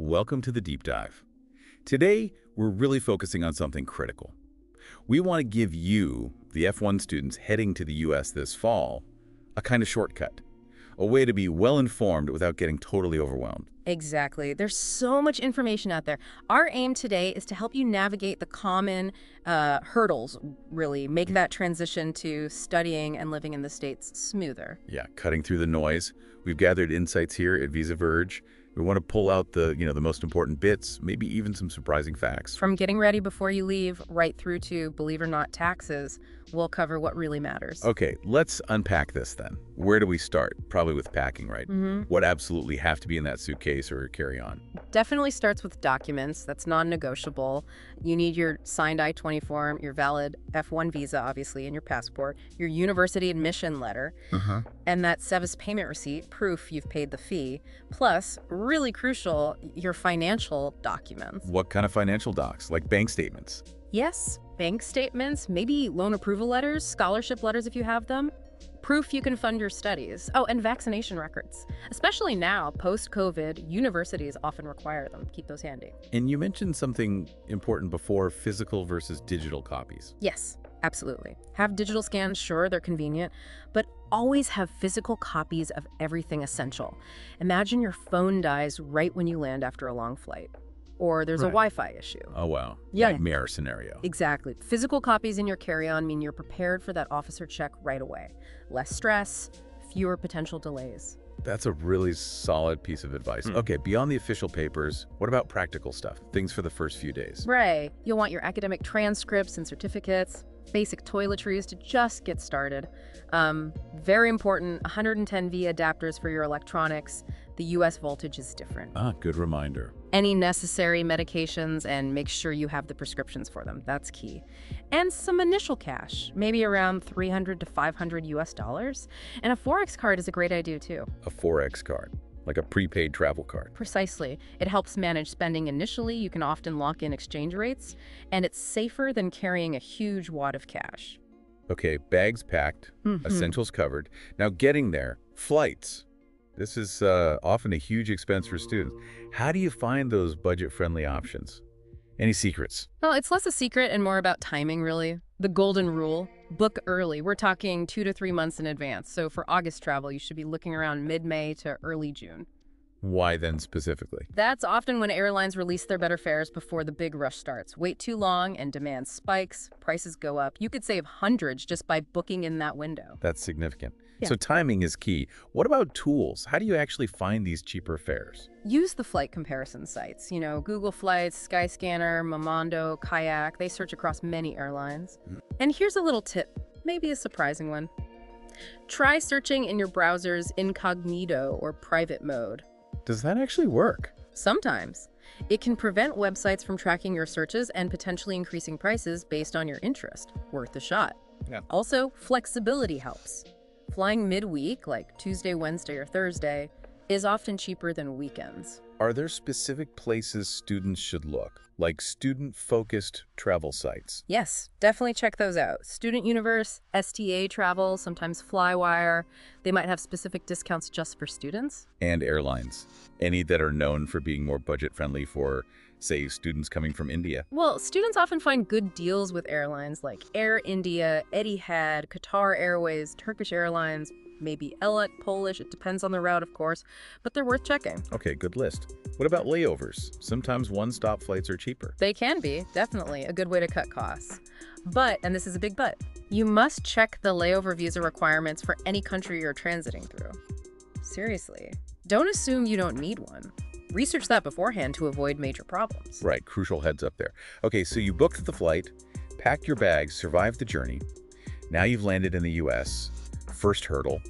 welcome to the Deep Dive. Today, we're really focusing on something critical. We want to give you, the F-1 students heading to the U.S. this fall, a kind of shortcut, a way to be well-informed without getting totally overwhelmed. Exactly. There's so much information out there. Our aim today is to help you navigate the common hurdles, really, make that transition to studying and living in the States smoother. Yeah, cutting through the noise. We've gathered insights here at Verge. We want to pull out the most important bits, maybe even some surprising facts. From getting ready before you leave, right through to, believe it or not, taxes, we'll cover what really matters. Okay, let's unpack this then. Where do we start? Probably with packing, right? What absolutely have to be in that suitcase or carry-on? Definitely starts with documents. That's non-negotiable. You need your signed I-20 form, your valid F-1 visa, obviously, and your passport, your university admission letter, and that SEVIS payment receipt, proof you've paid the fee, plus, really crucial, your financial documents. What kind of financial docs? Like bank statements? Yes, bank statements, maybe loan approval letters, scholarship letters if you have them, proof you can fund your studies. Oh, and vaccination records. Especially now, post-COVID, universities often require them. Keep those handy. And you mentioned something important before, physical versus digital copies. Yes, absolutely. Have digital scans, sure, they're convenient, but always have physical copies of everything essential. Imagine your phone dies right when you land after a long flight. Or there's a Wi-Fi issue. Oh, wow. Yeah. Nightmare scenario. Exactly. Physical copies in your carry-on mean you're prepared for that officer check right away. Less stress, fewer potential delays. That's a really solid piece of advice. Okay, beyond the official papers, what about practical stuff? Things for the first few days. Right. You'll want your academic transcripts and certificates, basic toiletries to just get started. Very important, 110V adapters for your electronics. The US voltage is different. Ah, good reminder. Any necessary medications, and make sure you have the prescriptions for them. That's key. And some initial cash, maybe around $300 to $500 US. And a Forex card is a great idea too. A Forex card, like a prepaid travel card. Precisely. It helps manage spending initially. You can often lock in exchange rates, and it's safer than carrying a huge wad of cash. Okay, bags packed, essentials covered. Now getting there, flights. This is often a huge expense for students. How do you find those budget-friendly options? Any secrets? Well, it's less a secret and more about timing, really. The golden rule, book early. We're talking 2 to 3 months in advance. So for August travel, you should be looking around mid-May to early June. Why then specifically? That's often when airlines release their better fares before the big rush starts. Wait too long and demand spikes, prices go up. You could save hundreds just by booking in that window. That's significant. Yeah. So timing is key. What about tools? How do you actually find these cheaper fares? Use the flight comparison sites. Google Flights, Skyscanner, Momondo, Kayak. They search across many airlines. And here's a little tip, maybe a surprising one. Try searching in your browser's incognito or private mode. Does that actually work? Sometimes. It can prevent websites from tracking your searches and potentially increasing prices based on your interest. Worth a shot. Yeah. Also, flexibility helps. Flying midweek, like Tuesday, Wednesday, or Thursday, is often cheaper than weekends. Are there specific places students should look, like student-focused travel sites? Yes, definitely check those out. Student Universe, STA Travel, sometimes Flywire. They might have specific discounts just for students. And airlines. Any that are known for being more budget-friendly for, say, students coming from India? Well, students often find good deals with airlines like Air India, Etihad, Qatar Airways, Turkish Airlines, maybe Elet, Polish. It depends on the route, of course, but they're worth checking. Okay, good list. What about layovers? Sometimes one-stop flights are cheaper. They can be, definitely, a good way to cut costs. But, and this is a big but, you must check the layover visa requirements for any country you're transiting through. Seriously. Don't assume you don't need one. Research that beforehand to avoid major problems. Right, crucial heads up there. Okay, so you booked the flight, packed your bags, survived the journey. Now you've landed in the U.S. First hurdle.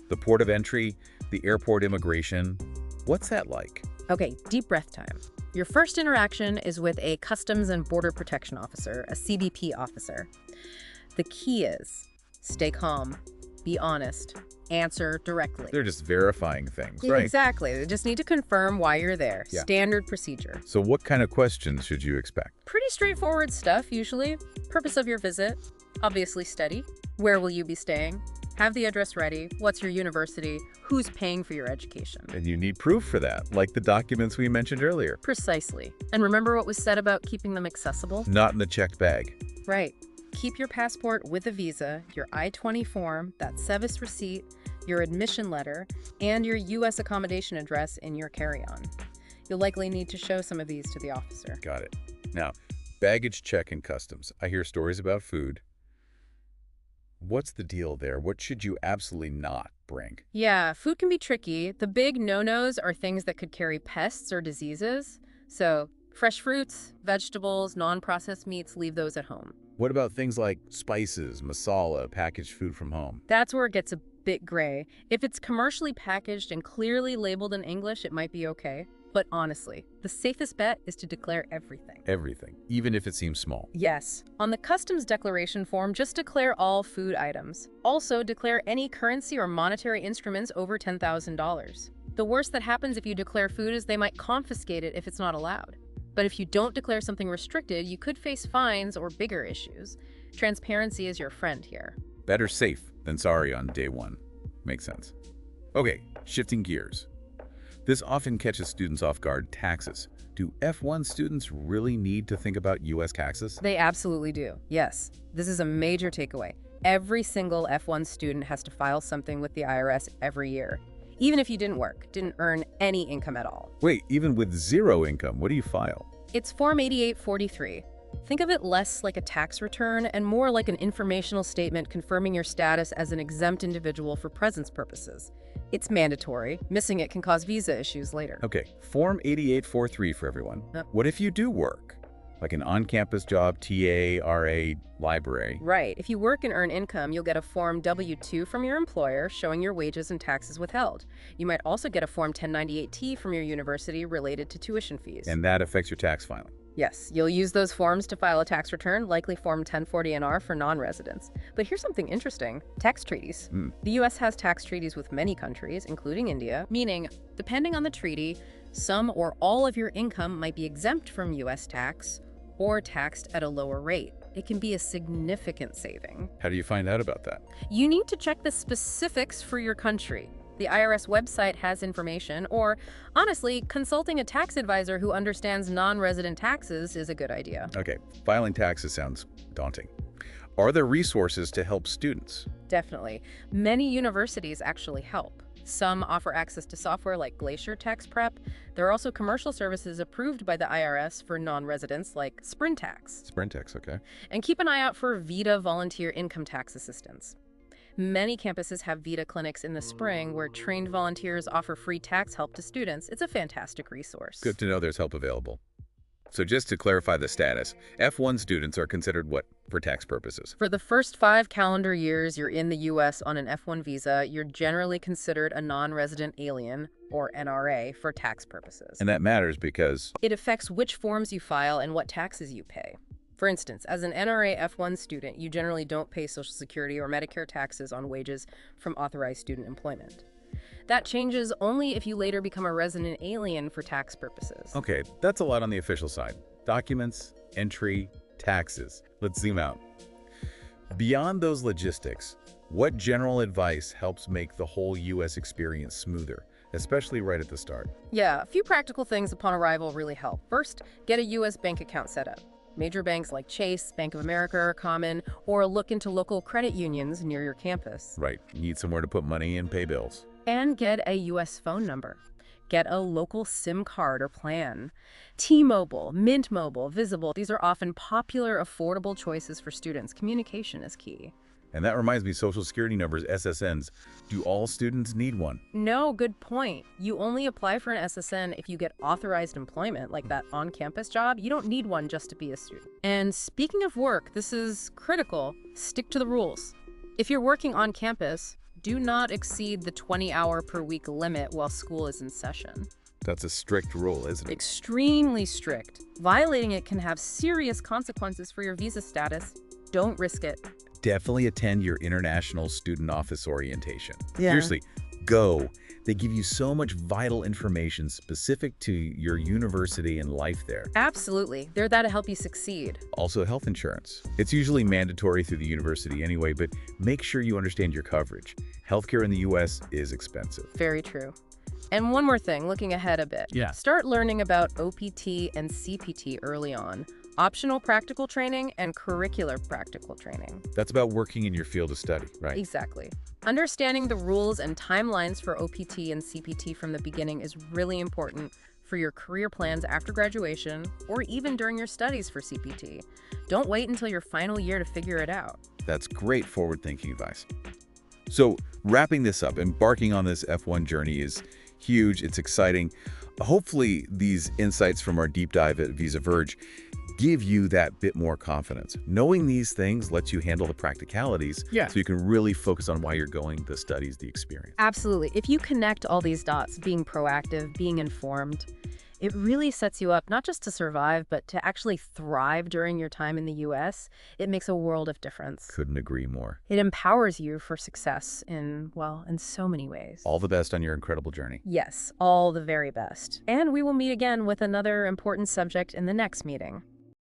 The port of entry, the airport immigration. What's that like? Okay, deep breath time. Your first interaction is with a Customs and Border Protection officer, a CBP officer. The key is stay calm, be honest, answer directly. They're just verifying things, right? Exactly. They just need to confirm why you're there. Yeah. Standard procedure. So what kind of questions should you expect? Pretty straightforward stuff, usually. Purpose of your visit, obviously study. Where will you be staying? Have the address ready. What's your university? Who's paying for your education? And you need proof for that, like the documents we mentioned earlier. Precisely. And remember what was said about keeping them accessible? Not in the checked bag. Right. Keep your passport with a visa, your I-20 form, that SEVIS receipt, your admission letter, and your U.S. accommodation address in your carry-on. You'll likely need to show some of these to the officer. Got it. Now, baggage check and customs. I hear stories about food. What's the deal there? What should you absolutely not bring? Yeah, food can be tricky. The big no-nos are things that could carry pests or diseases. So, fresh fruits, vegetables, non-processed meats, leave those at home. What about things like spices, masala, packaged food from home? That's where it gets a bit gray. If it's commercially packaged and clearly labeled in English, it might be okay. But honestly, the safest bet is to declare everything. Everything, even if it seems small. Yes. On the customs declaration form, just declare all food items. Also, declare any currency or monetary instruments over $10,000. The worst that happens if you declare food is they might confiscate it if it's not allowed. But if you don't declare something restricted, you could face fines or bigger issues. Transparency is your friend here. Better safe than sorry on day one. Makes sense. Okay, shifting gears. This often catches students off guard: taxes. Do F-1 students really need to think about U.S. taxes? They absolutely do, yes. This is a major takeaway. Every single F-1 student has to file something with the IRS every year. Even if you didn't work, didn't earn any income at all. Wait, even with zero income, what do you file? It's Form 8843. Think of it less like a tax return and more like an informational statement confirming your status as an exempt individual for presence purposes. It's mandatory. Missing it can cause visa issues later. Okay, Form 8843 for everyone. What if you do work? Like an on-campus job, TA, RA, library? Right. If you work and earn income, you'll get a Form W-2 from your employer showing your wages and taxes withheld. You might also get a Form 1098-T from your university related to tuition fees. And that affects your tax filing? Yes, you'll use those forms to file a tax return, likely Form 1040-NR for non-residents. But here's something interesting. Tax treaties. The U.S. has tax treaties with many countries, including India, meaning, depending on the treaty, some or all of your income might be exempt from U.S. tax or taxed at a lower rate. It can be a significant saving. How do you find out about that? You need to check the specifics for your country. The IRS website has information, or honestly, consulting a tax advisor who understands non-resident taxes is a good idea. Okay, filing taxes sounds daunting. Are there resources to help students? Definitely. Many universities actually help. Some offer access to software like Glacier Tax Prep. There are also commercial services approved by the IRS for non-residents like Sprintax. Sprintax, okay. And keep an eye out for VITA volunteer income tax assistance. Many campuses have VITA clinics in the spring where trained volunteers offer free tax help to students. It's a fantastic resource. Good to know there's help available. So just to clarify the status, F-1 students are considered what for tax purposes? For the first 5 calendar years you're in the U.S. on an F-1 visa, you're generally considered a non-resident alien, or NRA, for tax purposes. And that matters because it affects which forms you file and what taxes you pay. For instance, as an NRA F-1 student, you generally don't pay Social Security or Medicare taxes on wages from authorized student employment. That changes only if you later become a resident alien for tax purposes. Okay, that's a lot on the official side. Documents, entry, taxes. Let's zoom out. Beyond those logistics, what general advice helps make the whole U.S. experience smoother, especially right at the start? Yeah, a few practical things upon arrival really help. First, get a U.S. bank account set up. Major banks like Chase, Bank of America are common, or look into local credit unions near your campus. Right, you need somewhere to put money and pay bills. And get a U.S. phone number. Get a local SIM card or plan. T-Mobile, Mint Mobile, Visible, these are often popular, affordable choices for students. Communication is key. And that reminds me, Social Security numbers, SSNs. Do all students need one? No, good point. You only apply for an SSN if you get authorized employment, like that on-campus job. You don't need one just to be a student. And speaking of work, this is critical. Stick to the rules. If you're working on campus, do not exceed the 20-hour-per-week limit while school is in session. That's a strict rule, isn't it? Extremely strict. Violating it can have serious consequences for your visa status. Don't risk it. Definitely attend your International Student Office orientation. Yeah. Seriously, go. They give you so much vital information specific to your university and life there. Absolutely. They're there to help you succeed. Also, health insurance. It's usually mandatory through the university anyway, but make sure you understand your coverage. Healthcare in the U.S. is expensive. Very true. And one more thing, looking ahead a bit. Yeah. Start learning about OPT and CPT early on. Optional practical training and curricular practical training. That's about working in your field of study, right? Exactly. Understanding the rules and timelines for OPT and CPT from the beginning is really important for your career plans after graduation or even during your studies for CPT. Don't wait until your final year to figure it out. That's great forward-thinking advice. So, wrapping this up, embarking on this F1 journey is huge. It's exciting. Hopefully, these insights from our deep dive at Visa Verge give you that bit more confidence. Knowing these things lets you handle the practicalities, so you can really focus on why you're going, the studies, the experience. Absolutely. If you connect all these dots, being proactive, being informed, it really sets you up not just to survive, but to actually thrive during your time in the U.S. It makes a world of difference. Couldn't agree more. It empowers you for success in so many ways. All the best on your incredible journey. Yes, all the very best. And we will meet again with another important subject in the next meeting.